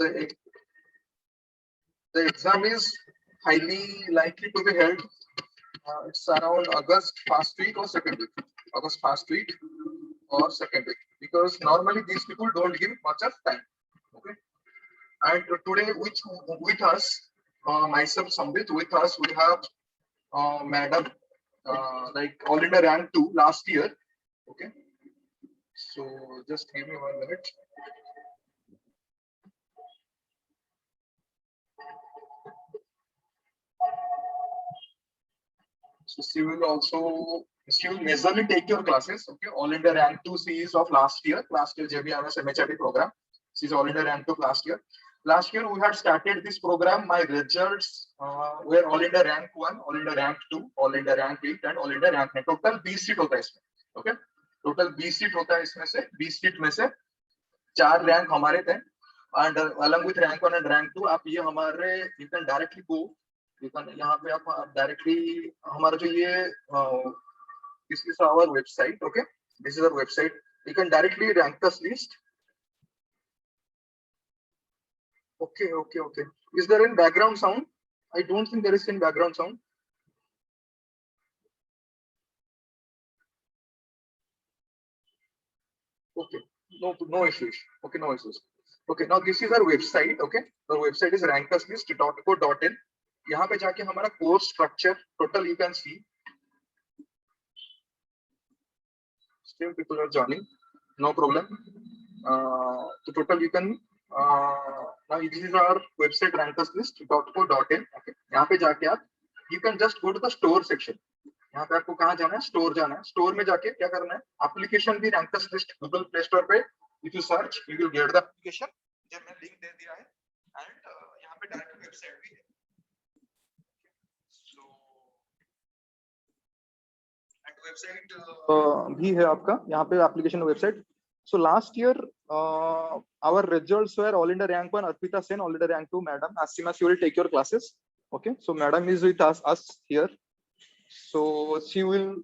the the exam is highly likely to be held. It's around August first week or second week. August first week or second week, because normally these people don't give much of time. Okay. And today, with us, myself, Sambit, with us, we have Madam, like all in the rank 2 last year. Okay. So just give me 1 minute. So she will majorly take your classes. Okay. All in the rank 2 series of last year. Last year JBMS MHRD program. She's all in the rank 2 last year. Last year we had started this program. My results were all in the rank 1, all in the rank 2, all in the rank 8, and all in the rank 9. Total 20 seat होता है इसमें. Okay. Total 20 seat होता है इसमें से. 20 seat में से 4 rank हमारे थे. And along with rank 1 and rank 2, आप ये हमारे you can directly go. यहाँ पे आप डायरेक्टली हमारा जो ये this is our website. Okay, this is our website. You can directly rank this list. Okay. Is there any background sound? I don't think there is any background sound. Okay, no issues. Okay, no issues. Okay, now this is our website. Okay, our website is rankerslist.co.in. यहाँ पे जाके हमारा course structure total you can see. Still people are joining, no problem. So total you can now this is our website rankerslist.co.in. Okay, यहाँ पे जाके आप you can just go to the store section. यहाँ पे आपको कहाँ जाना है? स्टोर जाना है. स्टोर में जाके क्या करना है? एप्लीकेशन भी rankers list Google play store पे if you search you will get the application. जो मैं लिंक दे दिया है and यहाँ पे डायरेक्ट वेबसाइट भी है. वेबसाइट भी है आपका यहाँ पे application website. So last year our results were all in the rank 1 Arpita Sen, all in the rank 2 Madam Asima. She will take your classes. Okay, so Madam is with us here. So she will.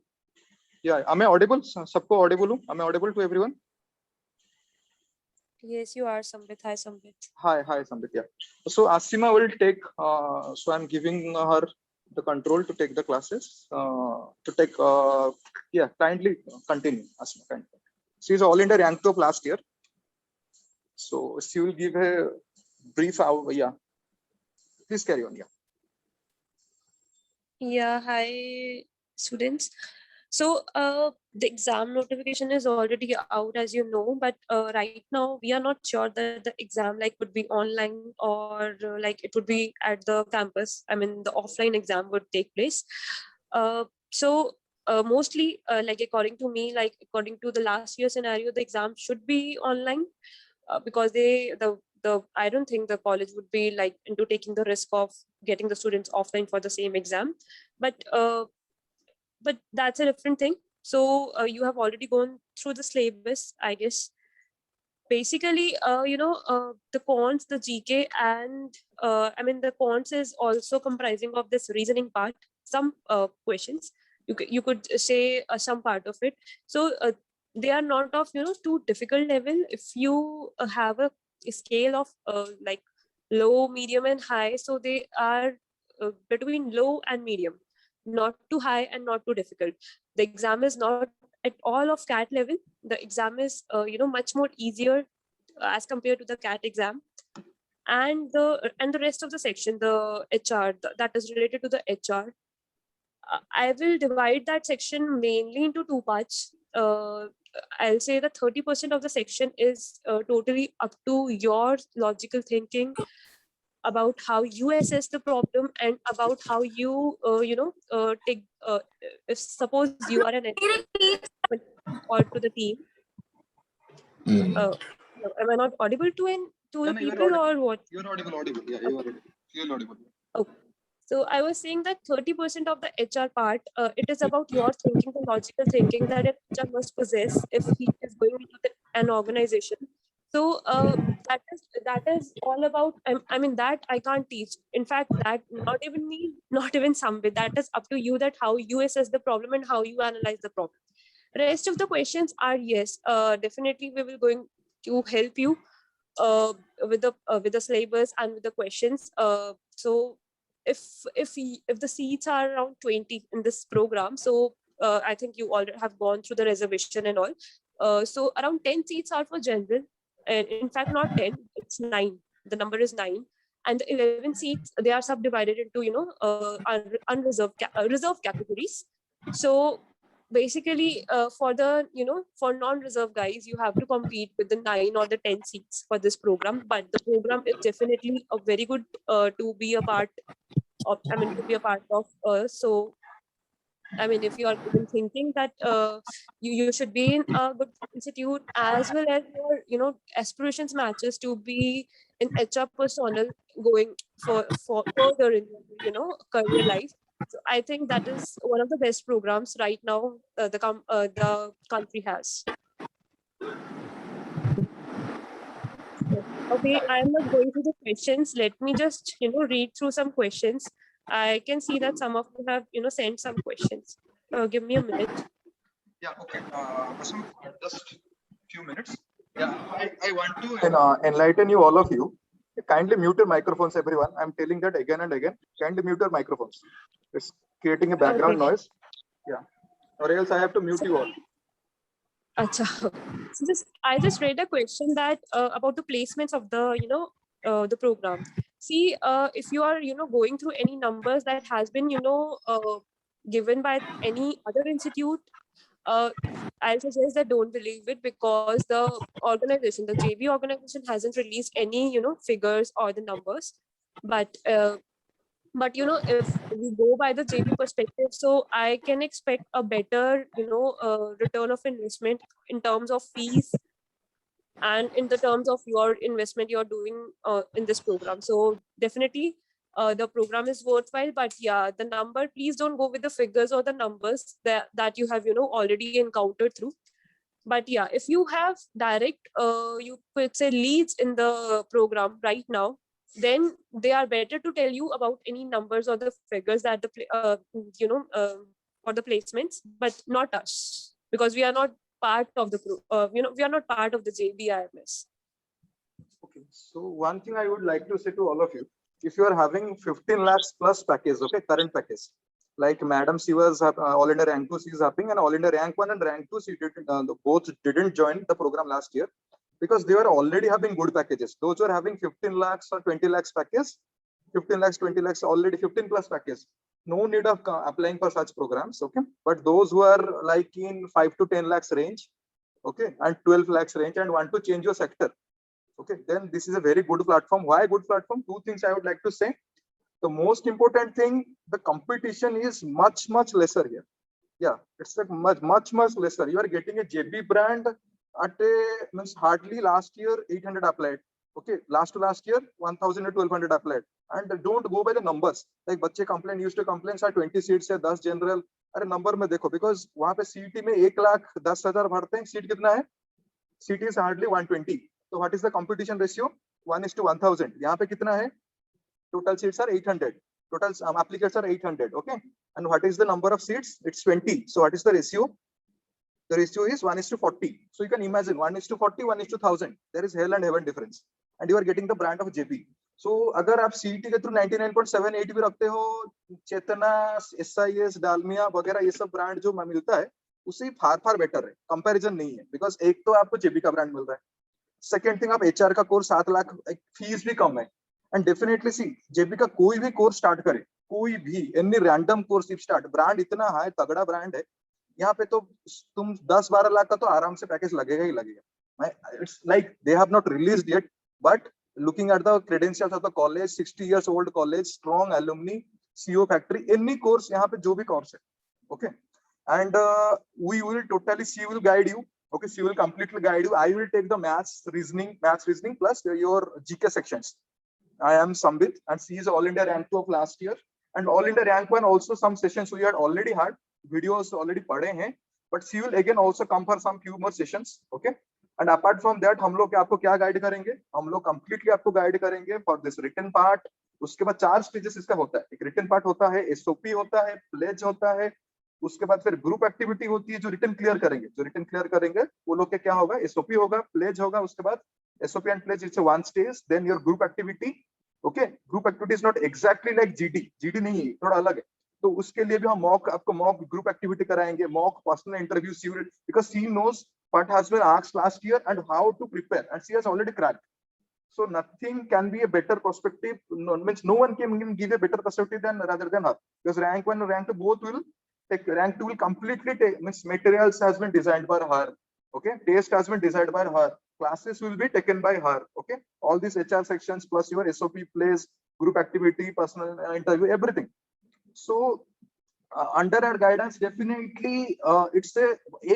Yeah, am I audible? सबको audible हूँ? Am I audible to everyone? Yes, you are, Sambit. Hi, Sambit. Hi, Sambit. Yeah. So Asima will take. So I'm giving her the control to take the classes. Yeah, kindly continue, Asima. Kindly. She is all in the rank 2 of last year. So she will give a brief. Yeah. Please carry on. Yeah. Yeah. Hi, students. So the exam notification is already out, as you know, but right now we are not sure that the exam would be online or it would be at the campus. I mean, the offline exam would take place. So mostly, according to me, according to the last year scenario, the exam should be online because I don't think the college would be into taking the risk of getting the students offline for the same exam, but that's a different thing. So you have already gone through the syllabus, I guess. Basically, the cons, the GK, and the cons is also comprising of this reasoning part. Some questions you could say some part of it. So they are not of too difficult level. If you have a scale of low, medium, and high, so they are between low and medium. Not too high and not too difficult. The exam is not at all of CAT level. The exam is much more easier as compared to the CAT exam. And the rest of the section, the HR, that is related to the HR. I will divide that section mainly into two parts. I'll say that 30% of the section is totally up to your logical thinking about how you assess the problem and about how you take if suppose you are an or to the team. Am I not audible to the people or what? You're audible. Yeah, you're audible. Okay. So I was saying that 30% of the HR part, it is about your thinking, the logical thinking that an HR must possess if he is going into an organization. So that is all about. I mean that I can't teach. In fact, that not even me, not even Sambit. That is up to you. That how you assess the problem and how you analyze the problem. Rest of the questions are yes, definitely we will going to help you with the syllabus and with the questions. So if the seats are around 20 in this program, so I think you already have gone through the reservation and all. So around 10 seats are for general, and in fact not 10, it's 9. The number is 9, and the 11 seats, they are subdivided into reserved categories. So basically, for the for non-reserve guys, you have to compete with the 9 or the 10 seats for this program. But the program is definitely a very good to be a part of. I mean, to be a part of. So I mean, if you are even thinking that you should be in a good institute, as well as your aspirations matches to be in HR personnel, going for further in career life. So I think that is one of the best programs right now the country has. Okay, I am not going through the questions. Let me just read through some questions. I can see that some of you have sent some questions. Give me a minute. Yeah, okay. Just few minutes. Yeah, I want to enlighten you, all of you. Kindly mute your microphones, everyone. I'm telling that again and again. Kindly mute your microphones. It's creating a background Okay. noise. Yeah, or else I have to mute you all. Acha. So I just read a question that about the placements of the the program. See, if you are going through any numbers that has been given by any other institute, I'll suggest that don't believe it, because the organization, the JB organization, hasn't released any figures or the numbers. But if we go by the JB perspective, so I can expect a better return of investment in terms of fees and in the terms of your investment you're doing in this program. So definitely the program is worthwhile. But yeah, the number, please don't go with the figures or the numbers that you have already encountered through. But yeah, if you have direct you could say leads in the program right now, then they are better to tell you about any numbers or the figures that for the placements, but not us, because we are not part of the we are not part of the JBIMS. Okay, so one thing I would like to say to all of you, if you are having 15 lakhs plus package, okay, current package, like Madam Siva's All India Rank 2 she is happening, and All India Rank 1 and Rank 2 she both didn't join the program last year because they were already having good packages. Those who are having 15 lakhs or 20 lakhs package, 15 lakhs, 20 lakhs, already 15 plus package. No need of applying for such programs, okay? But those who are like in 5 to 10 lakhs range, okay, and 12 lakhs range and want to change your sector, okay, then this is a very good platform. Why good platform? Two things I would like to say. The most important thing, the competition is much lesser here. Yeah, it's like much lesser. You are getting a JB brand at a means hardly last year 800 applied. Okay, last year 1000 or 1200 applied. And don't go by the numbers. Like बच्चे used to complain sir 20 seats है 10 general. अरे number में देखो, because वहाँ पे CT में 1,10,000 भरते हैं, सीट कितना है? CT is hardly 120. So what is the competition ratio? 1:1000. यहाँ पे कितना है? Total seats are 800. Total applicants are 800. Okay. And what is the number of seats? It's 20. So what is the ratio? The ratio is 1:40. So you can imagine 1:40, 1:1000. There is hell and heaven difference. And you are getting the brand of JB. So अगर आप CET के through 99.78 भी रखते हो, चेतना, SIS, Dalmia वगैरह ये सब brand जो मिलता है, उससे फार बेटर है. कंपैरिजन नहीं है, बिकॉज एक तो आपको JB का ब्रांड मिल रहा है. सेकेंड थिंग, आप HR का कोर्स 7 लाख, फीस भी कम है. एंड डेफिनेटली सी JB का कोई भी कोर्स स्टार्ट करे, कोई भी any random course start, brand इतना हाई तगड़ा ब्रांड है, यहाँ पे तो तुम 10-12 लाख का तो आराम से पैकेज लगेगा ही लगेगा. It's like they have not released yet, but looking at the credentials of the college, 60 years old college, strong alumni, CO factory, any course यहाँ पे जो भी course है, okay, and we will totally, she will guide you, okay, she will completely guide you. I will take the maths reasoning plus your GK sections. I am Sambit and she is All India Rank 2 of last year and All India Rank 1 also. Some sessions we had already had, videos already पढ़े हैं, but she will again also come for some few more sessions, okay. And apart from that, हम लोग आपको क्या guide करेंगे? हम लोग completely आपको गाइड करेंगे for this written part. उसके बाद 4 stages इसका होता है. एक written part होता है, SOP होता है, pledge होता है, उसके बाद फिर ग्रुप एक्टिविटी होती है जो रिटन क्लियर करेंगे. जो रिटन क्लियर करेंगे वो लोग के क्या होगा? SOP होगा, प्लेज होगा, उसके बाद SOP and pledge, it's a one stage. Then your group activity. Okay, group activity is not exactly like GD. GD नहीं है, थोड़ा अलग है. तो उसके लिए भी हम आपको मॉक ग्रुप एक्टिविटी कराएंगे, mock personal interview, because she knows what has been asked last year and how to prepare, and she has already cracked. So nothing can be a better perspective. Means no one can give a better perspective than rather than her, because rank 1 and rank 2 both will take. Rank 2 will completely take, means materials has been designed by her. Okay, test has been designed by her. Classes will be taken by her. Okay, all these HR sections plus your SOP plays, group activity, personal interview, everything. So under our guidance, definitely it's a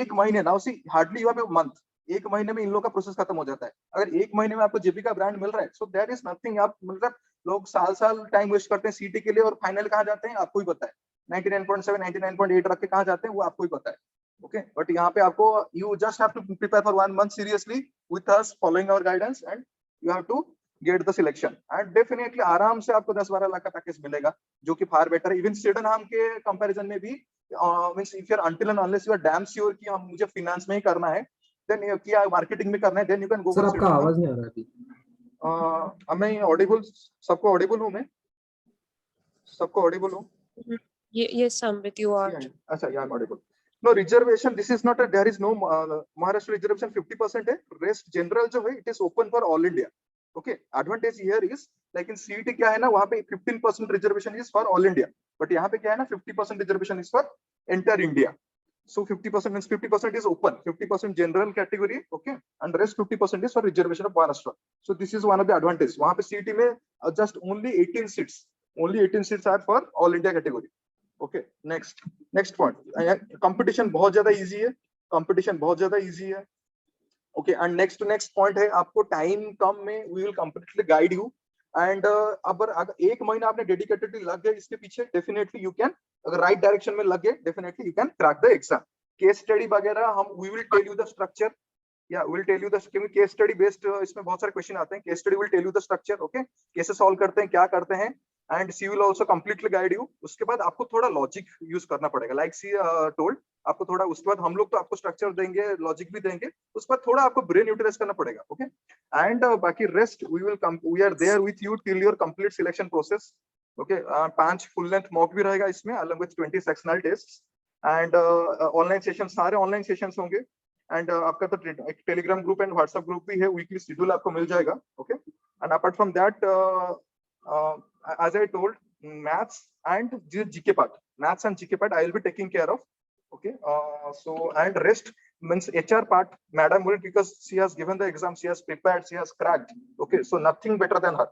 एक महीने. Now see, hardly you have a month. एक महीने में इन लोग का process खत्म हो जाता है. अगर एक महीने में आपको जेपी का ब्रांड मिल रहा है, so there is nothing. आप मतलब लोग साल टाइम वेस्ट करते हैं सीटी के लिए, और फाइनल कहाँ जाते हैं आपको ही पता है. 99.7 99.8 रख के कहाँ जाते हैं वो आपको ही पता है. ओके, बट यहाँ पे आपको you just have to prepare for 1 month seriously with us, following our guidance, and you have to get the selection. And definitely आराम से आपको 10-12 लाख का पैकेज मिलेगा, जो कि फार बेटर है. इवन स्वीडन के कंपैरिजन में भी, means if you are until and unless you are damn sure कि हम मुझे फाइनेंस में ही करना है, देन किया मार्केटिंग में करना है, then you can go. Sir आपका आवाज नहीं आ रहा अभी. मैं ऑडिबल, सबको ऑडिबल हूं मैं? सबको ऑडिबल हूं? Yes, Samrit, you are. अच्छा, yeah, I'm audible. No reservation. This is not a. There is no Maharashtra reservation 50% है. Rest general जो है, it is open for all India. Okay. Advantage here is like in CET क्या है ना, वहाँ पे 15% reservation is for all India. But यहाँ पे क्या है ना, 50% reservation is for entire India. So 50% means 50% is open, 50% general category, okay, and rest 50% is for reservation of Maharashtra. So this is one of the advantages. वहाँ पे CET में just only 18 seats. Only 18 seats are for all India category. Okay, next point. Competition बहुत ज्यादा easy है. Competition बहुत ज्यादा easy है. Okay, and next point है, आपको time कम में we will completely guide you. And अगर एक महीना आपने डेडिकेटेडली लग गए इसके पीछे, डेफिनेटली यू कैन, अगर राइट डायरेक्शन में लग गए, definitely you can crack the exam. Case study वगैरह हम we will tell you the structure, या विल टेल यू द, क्योंकि केस स्टडी बेस्ड इसमें बहुत सारे क्वेश्चन आते हैं. Case study will tell you the structure. Okay, cases solve करते हैं, क्या करते हैं, and she will also completely guide you. उसके बाद आपको थोड़ा लॉजिक यूज करना पड़ेगा, लाइक सी टोल्ड. आपको थोड़ा, उसके बाद हम लोग तो आपको स्ट्रक्चर देंगे, लॉजिक भी देंगे, उसके बाद थोड़ा आपको ब्रेन यूटिलाइज करना पड़ेगा. ओके, एंड बाकी rest we are there with you till your complete selection process. Okay, 5 full length mock भी रहेगा इसमें, along with 20 sectional test, and online session, सारे ऑनलाइन सेशंस होंगे. एंड आपका तो एक Telegram group and WhatsApp group भी है, वीकली शेड्यूल आपको मिल जाएगा. Okay, and apart from that, as I told, maths and GK part, I will be taking care of. Okay, so and rest means HR part, madam will, because she has given the exam, she has prepared, she has cracked. Okay, so nothing better than her.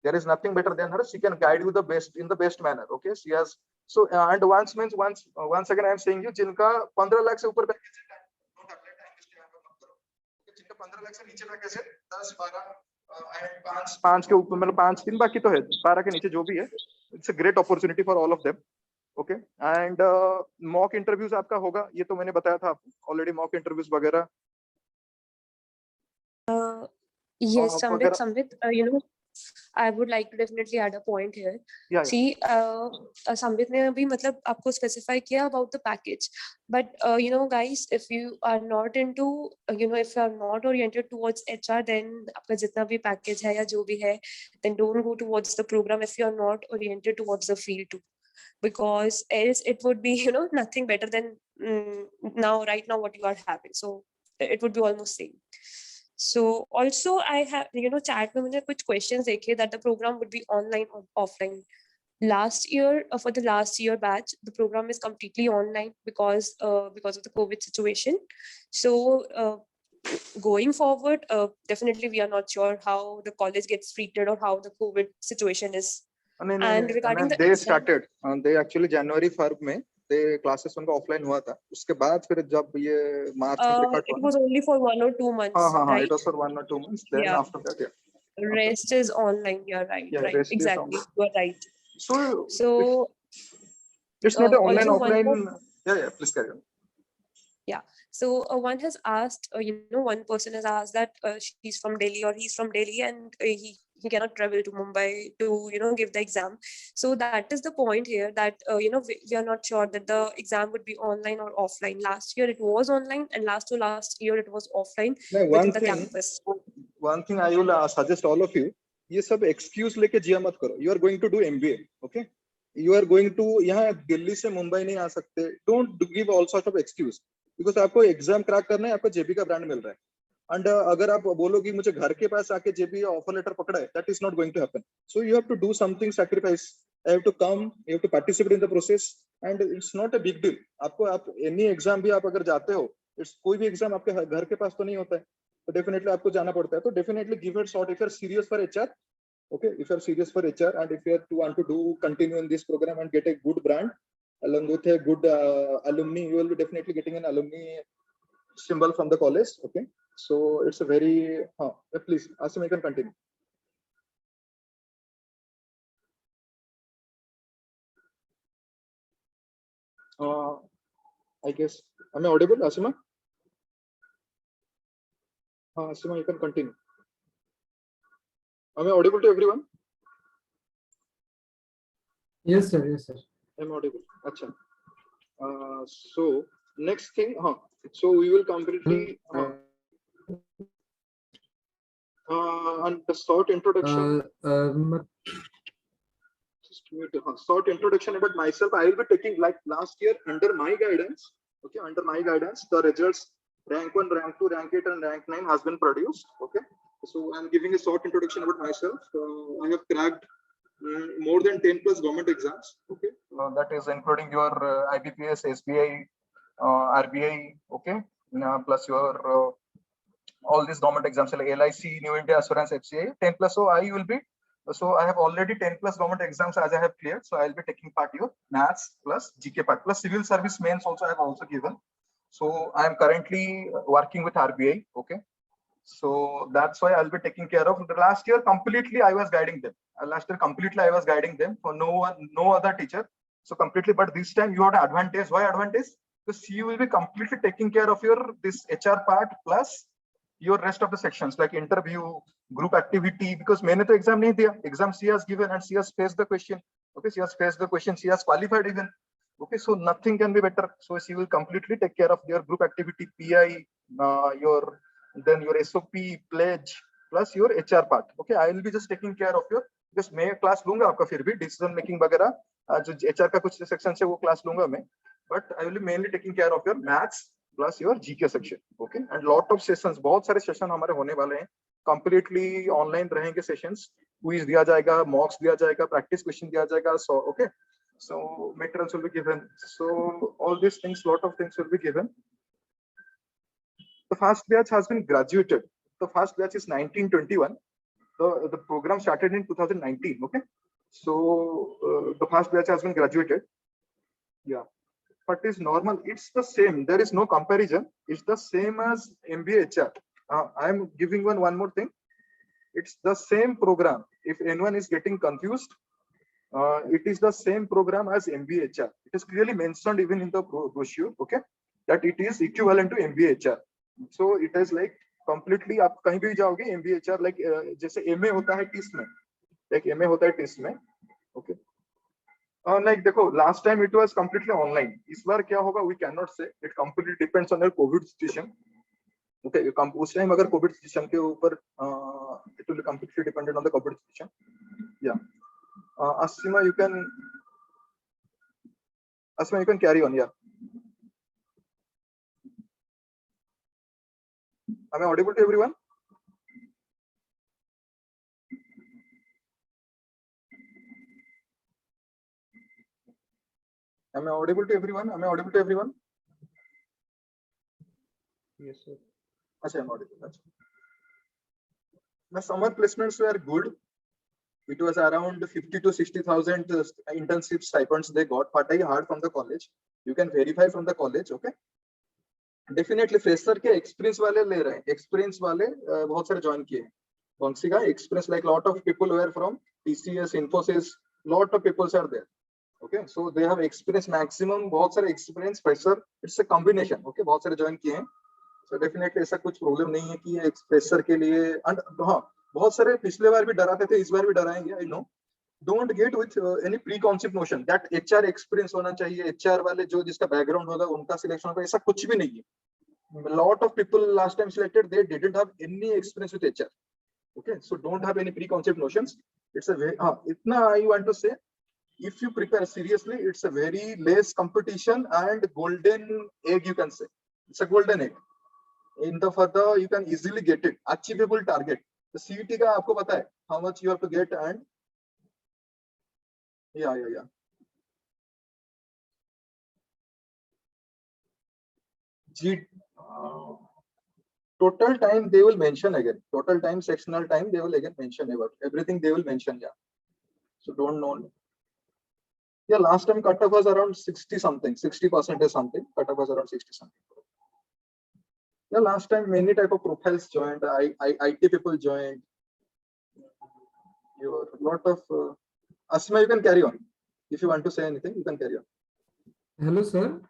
There is nothing better than her. She can guide you the best in the best manner. Okay, she has. So and once again I am saying you, जिनका 15 लाख से ऊपर package है, don't apply time waste यहाँ पर मत करो. जिनका 15 लाख से नीचे पैकेज है, 10, 12 5 के ऊपर, मतलब 5 3 बाकी तो है, 12 के नीचे जो भी है, it's a great opportunity for all of them. Okay, and mock interviews आपका होगा, ये तो मैंने बताया था आपको ऑलरेडी, मॉक इंटरव्यूज वगैरह. Yes, Samrit, you know, I would like to definitely add a point here. Yeah. See, Samrit ने अभी मतलब आपको specify किया about the package, but you know, guys, if you are not into, you know, if you are not oriented towards HR, then आपका जितना भी package है या जो भी है, then don't go towards the program if you are not oriented towards the field too, because else it would be, you know, nothing better than right now what you are having. So it would be almost same. So also I have, you know, chat में मैंने कुछ questions देखे that the program would be online or offline. Last year, for the last year batch, the program is completely online because of the COVID situation. So going forward, definitely we are not sure how the college gets treated or how the COVID situation is. And regarding the they started, they actually January Feb में classes उनका offline हुआ था. उसके बाद फिर जब ये मार्च में ब्रेकआउट हुआ, it was only for 1 or 2 months. हाँ, it was for 1 or 2 months. Then yeah. After that, yeah, rest is online. You're right. Yeah, right, exactly, you are right. So it's not an online offline. Yeah, please carry on. Yeah, so one has asked, you know, one person has asked that she's from Delhi or he's from Delhi, and he cannot travel to Mumbai to, you know, give the exam. So that is the point here, that you know, we are not sure that the exam would be online or offline. Last year it was online, and last year it was offline within the campus. one thing I will suggest all of you, ये सब excuse लेके जिया मत करो. You are going to do MBA, okay? You are going to यहाँ दिल्ली से मुंबई नहीं आ सकते. Don't give all sorts of excuse, because आपको एग्जाम क्रैक करना है, आपको जेबी का ब्रांड मिल रहा है. And अगर आप बोलो कि मुझे घर के पास आके जेबी ऑफर लेटर पकड़ा है, that is not going to happen. So you have to do something, sacrifice. You have to come, you have to participate in the process, and it's not a big deal. आपको आप any exam भी आप अगर जाते हो, it's कोई भी exam आपके घर के पास तो नहीं होता है, तो definitely आपको जाना पड़ता है. तो definitely give it a shot if you're serious for HR. Okay, if you're serious for HR and if you want to do continue in this program and get a good brand along with a good alumni, you will be definitely getting an alumni symbol from the college. Okay, so it's a very please Asim, you can continue. I guess am I audible, Asima? Asima, you can continue. Am I audible to everyone? Yes sir, yes sir. I'm audible. Acha. So next thing, so we will completely and the short introduction. Short introduction about myself. I will be taking, like last year, under my guidance. Okay, under my guidance, the results rank 1, rank 2, rank 8, and rank 9 has been produced. Okay, so I'm giving a short introduction about myself. I have cracked more than 10 plus government exams. Okay, that is including your IBPS, SBI, RBI. Okay, plus your all these government exams like LIC, New India Assurance, FCI, 10 plus. So I will be. So I have already 10 plus government exams as I have cleared. So I'll be taking part your maths plus GK part plus civil service mains also I have also given. So I am currently working with RBI. Okay. So that's why I'll be taking care of. The last year completely I was guiding them. Last year completely I was guiding them for no other teacher. So completely, but this time you have an advantage. Why advantage? Because you will be completely taking care of your this HR part plus your rest of the sections like interview, group activity, because मैंने तो exam नहीं दिया. Exam she has given and she has faced the question. Okay, she has faced the question. She has qualified even. Okay, so nothing can be better. So she will completely take care of your group activity, PI, your SOP, pledge, plus your HR part. Okay, I will be just taking care of your, because मैं class लूँगा आपका फिर भी decision making वगैरह जो HR का कुछ section से वो class लूँगा मैं. But I will be mainly taking care of your maths plus your GK section. Okay, and lot of sessions, बहुत सारे session हमारे होने वाले हैं. Completely online रहेंगे sessions. Quiz दिया जाएगा, mocks दिया जाएगा, practice question दिया जाएगा. So okay, so materials will be given. So all these things, lot of things will be given. The first batch has been graduated. The first batch is 1921. The program started in 2019. Okay, so the first batch has been graduated. Yeah. But is normal, it's the same, there is no comparison, it's the same as MBA HR. I am giving one more thing, it's the same program. If anyone is getting confused, it is the same program as MBA HR. It is clearly mentioned even in the brochure, okay, that it is equivalent to MBA HR. So it is like completely, आप कहीं भी जाओगे MBA HR, like जैसे MA होता है TISS में, like MA होता है TISS में, okay. Like देखो, last time it was completely online. इस बार क्या होगा we cannot say. It completely depends on the COVID situation. Okay, उस time अगर COVID situation के ऊपर it will be completely dependent on the COVID situation. Yeah. Asima, you can carry on. Yeah. Am I audible to everyone? Am I audible to everyone? Am I audible to everyone? Yes, sir. Achha, I'm audible. Achha. The summer placements were good. It was around 50 to 60,000 internship stipends they got, but I heard from the college. You can verify from the college, okay? Definitely fresher के experience वाले ले रहे हैं. Experience वाले बहुत सारे join किए हैं. कौन सी का experience, like lot of people were from TCS, Infosys, lot of people are there. Okay, so they have experience maximum, बहुत सारे experience fresher, it's a combination. Okay, बहुत सारे join किए हैं. So definitely ऐसा कुछ problem नहीं है कि fresher के लिए, and हाँ बहुत सारे पिछले बार भी डराते थे, इस बार भी डराएंगे. I know. Don't get with any preconceived notion that HR experience होना चाहिए, HR वाले जो जिसका background होगा उनका selection होगा, ऐसा कुछ भी नहीं है. A lot of people last time selected, they didn't have any experience with HR. Okay, so don't have any preconceived notions. It's a very itna I want to say, if you prepare seriously, it's a very less competition and golden egg, you can say. It's a golden egg. In the further, you can easily get it. Achievable target. The CET का आपको पता है how much you have to get, and yeah. G, total time they will mention again. Total time, sectional time, they will again mention about everything. They will mention, yeah. So don't know. Yeah, last time cutoff was around 60 something, 60% is something. Cutoff was around 60 something. Yeah, last time many type of profiles joined. IT people joined. Your lot of Asma, you can carry on. If you want to say anything, you can carry on. Hello, sir.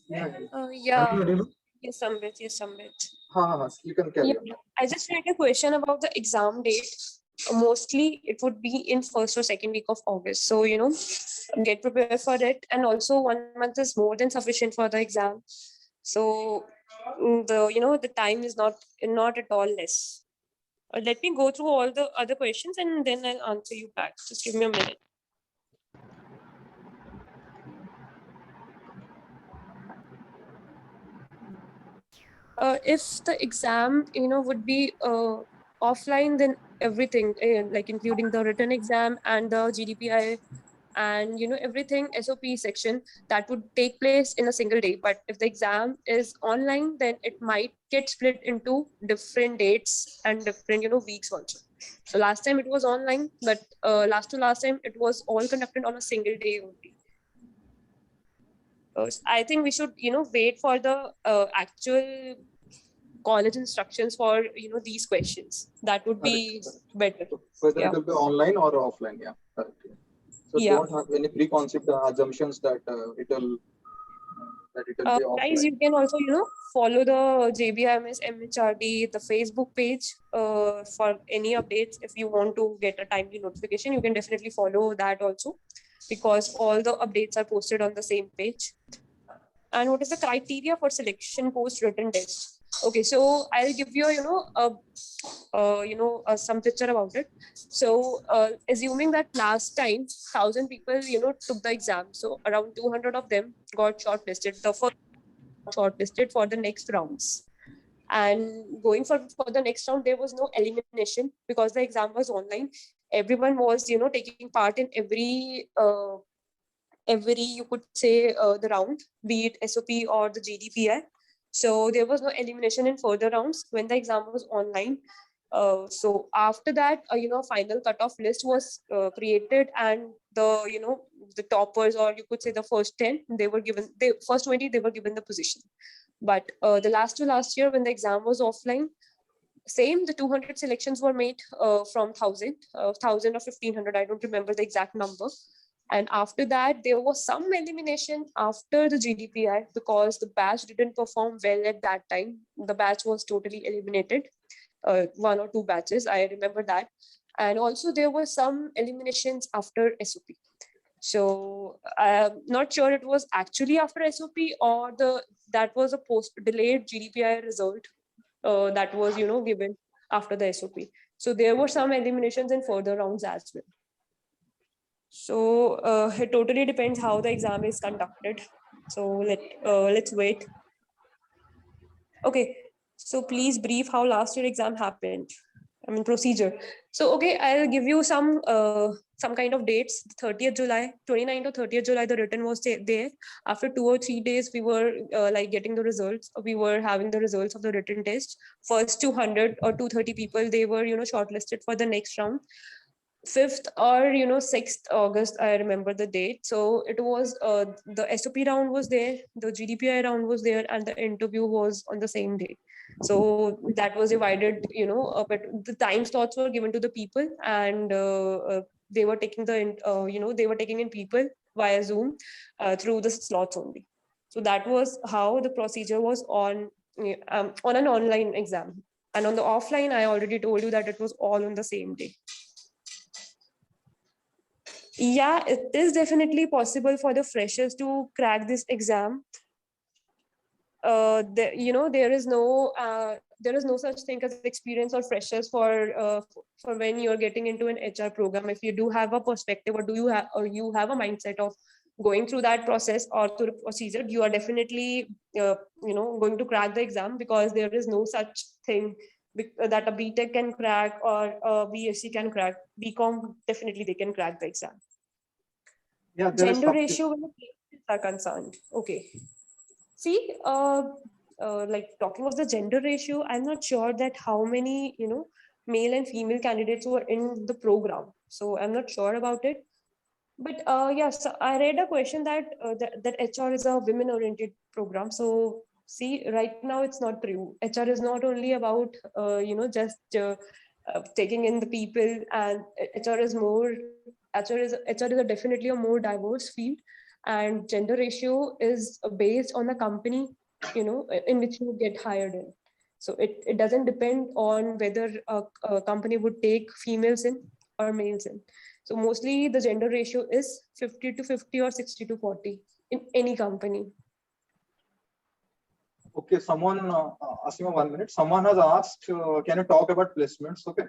Yeah. Are you audible? Yes, Samrit. Yes, Samrit. You can carry on. I just had a question about the exam date. Mostly it would be in first or second week of August. So, get prepared for it. And also 1 month is more than sufficient for the exam. So the time is not at all less. Let me go through all the other questions and then I'll answer you back. Just give me a minute. If the exam, would be offline, then everything, like including the written exam and the GDPI and everything SOP section, that would take place in a single day. But if the exam is online, then it might get split into different dates and different weeks also. So last time it was online, but last time it was all conducted on a single day only. I think we should wait for the actual college instructions for these questions. That would be better. Whether it will be online or offline, yeah. Correct. So don't have any preconceived assumptions that it will be offline. Guys, you can also follow the JBIMS MHRD, the Facebook page for any updates. If you want to get a timely notification, you can definitely follow that also, because all the updates are posted on the same page. And what is the criteria for selection post written test? Okay, so I'll give you some picture about it. So assuming that last time 1,000 people took the exam, so around 200 of them got shortlisted. The first shortlisted for the next rounds, and going for the next round, there was no elimination because the exam was online. Everyone was taking part in every you could say the round, be it SOP or the GDPI. So there was no elimination in further rounds when the exam was online. So after that, final cutoff list was created, and the toppers, or you could say the first 10, they were given, the first 20, they were given the position. But the last year when the exam was offline, same, the 200 selections were made from 1,000 or 1,500, I don't remember the exact number. And after that, there was some elimination after the GDPI because the batch didn't perform well at that time. The batch was totally eliminated, 1 or 2 batches, I remember that. And also there were some eliminations after SOP. So I'm not sure it was actually after SOP or that was a delayed GDPI result that was given after the SOP. So there were some eliminations in further rounds as well. So it totally depends how the exam is conducted. So let's wait. Okay, so please brief how last year exam happened. I mean procedure. So okay, I'll give you some kind of dates. 30th July, 29th or 30th July, the written was there. After 2 or 3 days, we were like getting the results. We were having the results of the written test. First 200 or 230 people, they were shortlisted for the next round. 5th or 6th August, I remember the date. So it was the SOP round was there, the GDPI round was there, and the interview was on the same day. So that was divided, but the time slots were given to the people, and they were taking they were taking in people via Zoom through the slots only. So that was how the procedure was on an online exam. And on the offline, I already told you that it was all on the same day. Yeah, it is definitely possible for the freshers to crack this exam. There is no there is no such thing as experience or freshers for when you're getting into an HR program. If you do have a perspective, or you have a mindset of going through that process or through the procedure, you are definitely going to crack the exam, because there is no such thing that a BTech can crack or a BSc can crack. BCom, definitely they can crack the exam. Yeah, there is Gender something. ratio when the placements are concerned. Okay. See, like talking of the gender ratio, I'm not sure that how many, male and female candidates were in the program. So I'm not sure about it. But yes, I read a question that HR is a women-oriented program. So see, right now it's not true. HR is not only about just taking in the people, and HR is a definitely a more diverse field, and gender ratio is based on the company in which you get hired in. So it doesn't depend on whether a company would take females in or males in. So mostly the gender ratio is 50-50 or 60-40 in any company. Okay, someone, Asima, 1 minute. Someone has asked, can you talk about placements? Okay.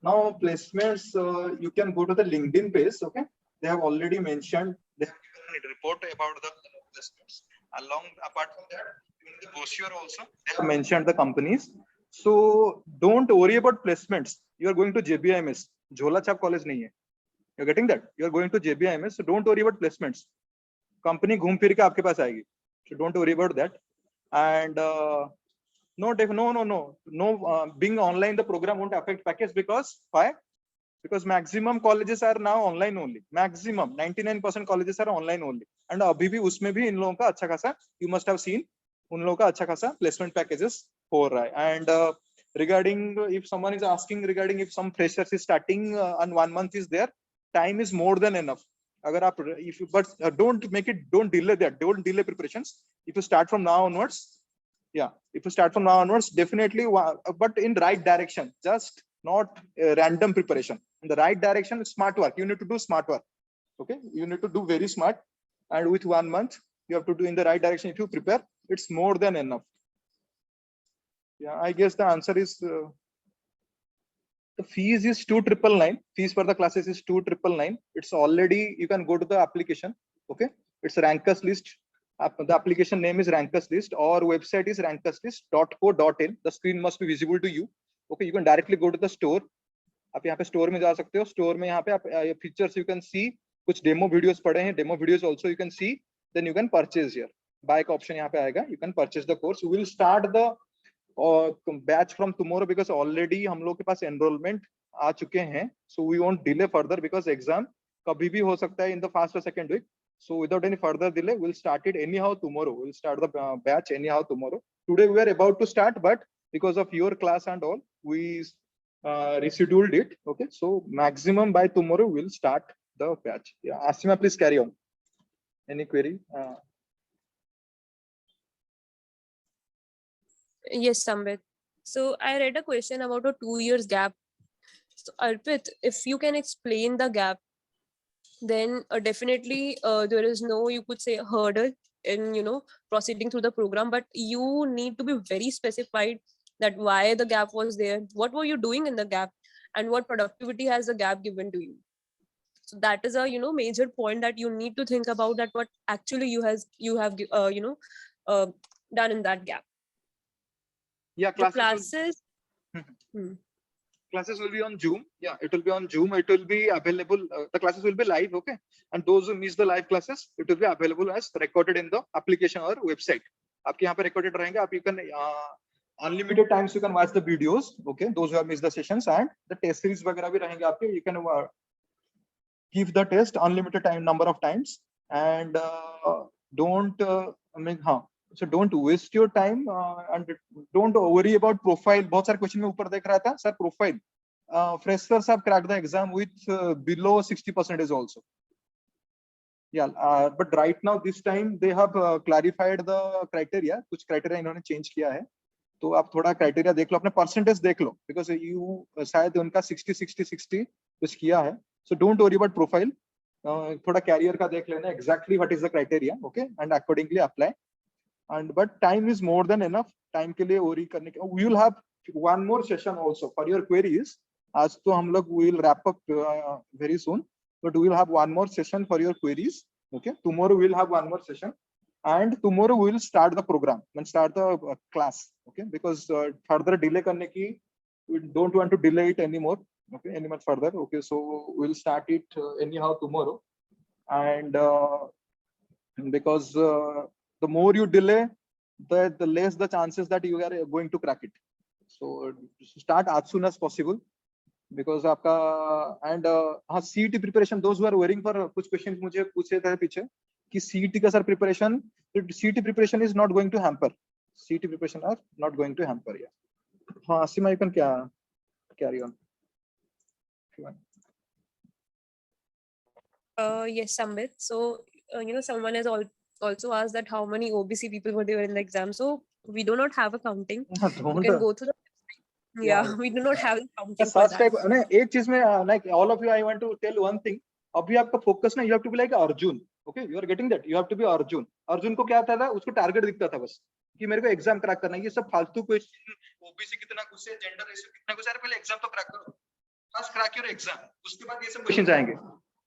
Now, placements, you can go to the LinkedIn page. Okay. They have already mentioned, they have given a report about the placements. Apart from that, in the brochure also, they have mentioned the companies. So don't worry about placements. You are going to JBIMS. Jhola Chap College nahi hai. You're getting that? You're going to JBIMS. So don't worry about placements. Company घूम फिर के आपके पास आएगी. So don't worry about that. And being online, the program won't affect package. Because why? Because maximum colleges are now online only. Maximum 99% colleges are online only. And अभी भी उसमें भी इन लोगों का अच्छा खासा, you must have seen, उन लोगों का अच्छा खासा placement packages हो रहा है. And regarding, if someone is asking regarding if some freshers is starting and 1 month is there, time is more than enough. अगर आप, if you, but don't delay that. Don't delay preparations. If you start from now onwards, if you start from now onwards, definitely, but in right direction, just not random preparation. In the right direction, smart work. You need to do smart work. Okay, you need to do very smart, and with 1 month, you have to do in the right direction. If you prepare, it's more than enough. Yeah, I guess the answer is the fees is 2,999. Fees for the classes is 2,999. It's already, you can go to the application. Okay, it's Rankers List. The application name is Rankers List, or website is rankerslist.co.in. The screen must be visible to you. Okay, you can directly go to the store. आप यहाँ पे store में जा सकते हो. Store में यहाँ पे आप features you can see. कुछ demo videos पड़े हैं. Demo videos also you can see. Then you can purchase here. Buy का option यहाँ पे आएगा. You can purchase the course. We will start the batch from tomorrow, because already हम लोग के पास enrollment आ चुके हैं. So we won't delay further, because exam कभी भी हो सकता है in the first or second week. So without any further delay, we'll start it anyhow tomorrow. We'll start the batch anyhow tomorrow. Today we are about to start, but because of your class and all, we rescheduled it. Okay, so maximum by tomorrow we'll start the batch. Yeah, Asima, please carry on. Any query? Yes, Sambit. So I read a question about a 2 years gap. So Arpit, if you can explain the gap, then definitely there is no, you could say, hurdle in proceeding through the program, but you need to be very specified that why the gap was there, what were you doing in the gap, and what productivity has the gap given to you. So that is a major point that you need to think about, that what actually you have done in that gap. Yeah, classes. Classes will be on Zoom. Yeah, it will be on Zoom. It will be available. The classes will be live. Okay, and those who miss the live classes, it will be available as recorded in the application or website. आपके यहाँ पे recorded रहेंगे. आप, you can unlimited times you can watch the videos. Okay, those who have missed the sessions, and the test series वगैरह भी रहेंगे आपके. You can give the test unlimited number of times, and don't so don't waste your time, and don't worry about profile. बहुत सारे question में ऊपर देख रहा था sir, profile. Freshers have cracked the exam with below 60% also. Yeah, but right now this time they have clarified the criteria. कुछ criteria इन्होंने change किया है. तो आप थोड़ा criteria देख लो, अपने percentage देख लो, because you शायद उनका 60 कुछ किया है. So don't worry about profile. थोड़ा career का देख लेना, exactly what is the criteria, okay, and accordingly apply. And but time is more than enough. Time के लिए worry करने के, we will have one more session also for your queries. आज तो हम लोग will wrap up very soon, but we will have one more session for your queries. Okay, tomorrow we will have one more session, and tomorrow we will start the program and start the class. Okay, because further delay करने की, we don't want to delay it anymore. Okay, any much further. Okay, so we'll start it anyhow tomorrow, and because the more you delay, the less the chances that you are going to crack it. So start as soon as possible, because आपका and हाँ CET preparation, those who are waiting for कुछ questions मुझे पूछे थे पीछे कि CET का sir preparation, CET preparation is not going to hamper. CET preparation are not going to hamper. Yeah. हाँ Asima, you can carry on. Yes, Sambit. So, someone has also asked that how many OBC people were there in the exam. So, we do not have a counting. You can go through the website. Yeah, we do not have a counting for that. एक चीज में like all of you, I want to tell one thing. अभी आपका focus ना, you have to be like Arjun. Okay, you are getting that? You have to be Arjun. Arjun को क्या था उसको टारगेट दिखता था बस कि मेरे को एग्जाम क्रैक करना है. ये सब फालतू क्वेश्चन, ओबीसी कितना कुछ है, जेंडर रेशियो कितना कुछ है, पहले एग्जाम तो क्रैक करो. फर्स्ट क्रैक योर एग्जाम, उसके बाद ये सब क्वेश्चन आएंगे.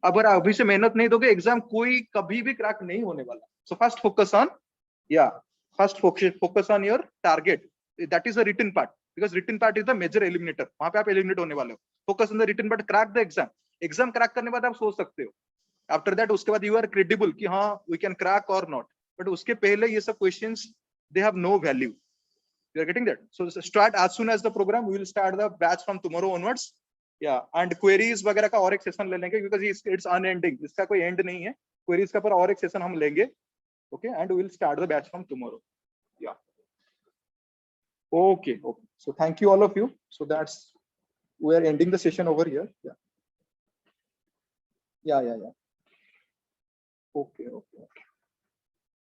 अगर अभी से मेहनत नहीं दोगे, एग्जाम कोई कभी भी क्रैक नहीं होने वाला. So first focus on focus on your target. That is the written part, because written part is the major eliminator. वहां पे आप एलिमिनेट होने वाले हो. Focus on the written part, crack the exam. Exam crack करने के बाद आप सोच सकते हो. आफ्टर दैट उसके बाद यू आर क्रेडिबल कि हाँ वी कैन क्रैक और नॉट. बट उसके पहले ये सब questions they have no value. You are getting that? So start as soon as the program. We will start the batch from tomorrow onwards. या and queries वगैरह का और एक सेशन ले लेंगे, बिकॉज इट्स अनएंडिंग. इसका कोई एंड नहीं है. क्वेरीज का पर और एक सेशन हम लेंगे. Okay, and we will start the batch from tomorrow. या okay. So thank you all of you. So we are ending the session over here. Yeah. Okay.